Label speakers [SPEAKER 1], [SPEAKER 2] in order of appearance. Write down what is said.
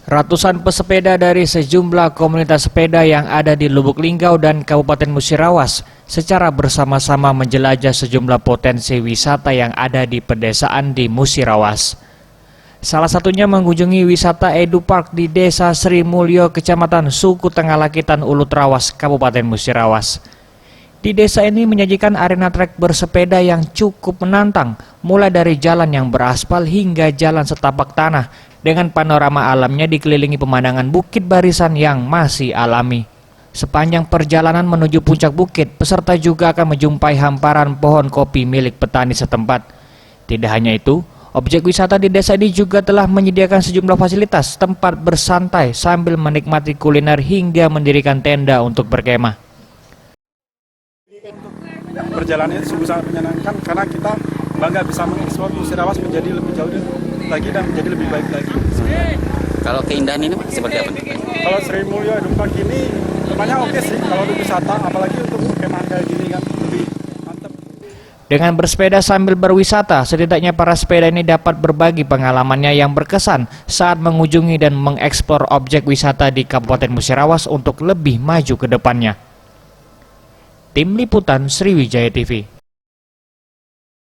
[SPEAKER 1] Ratusan pesepeda dari sejumlah komunitas sepeda yang ada di Lubuk Linggau dan Kabupaten Musirawas secara bersama-sama menjelajah sejumlah potensi wisata yang ada di pedesaan di Musirawas. Salah satunya mengunjungi wisata Edu Park di Desa Sri Mulyo, Kecamatan Suku Tengah Lakitan, Ulu Trawas, Kabupaten Musirawas. Di desa ini menyajikan arena trek bersepeda yang cukup menantang, mulai dari jalan yang beraspal hingga jalan setapak tanah, dengan panorama alamnya dikelilingi pemandangan bukit barisan yang masih alami. Sepanjang perjalanan menuju puncak bukit, peserta juga akan menjumpai hamparan pohon kopi milik petani setempat. Tidak hanya itu, objek wisata di desa ini juga telah menyediakan sejumlah fasilitas tempat bersantai sambil menikmati kuliner hingga mendirikan tenda untuk berkemah.
[SPEAKER 2] Perjalanan itu sungguh sangat menyenangkan karena kita bangga bisa mengeksplor Musirawas menjadi lebih jauh lagi dan menjadi lebih baik lagi.
[SPEAKER 3] Kalau keindahan ini seperti apa?
[SPEAKER 2] Kalau Sri Mulyo Edu Park ini tempatnya oke sih kalau untuk wisata, apalagi untuk kemah kayak gini kan lebih mantap.
[SPEAKER 1] Dengan bersepeda sambil berwisata, setidaknya para sepeda ini dapat berbagi pengalamannya yang berkesan saat mengunjungi dan mengeksplor objek wisata di Kabupaten Musirawas untuk lebih maju ke depannya. Tim Liputan Sriwijaya TV.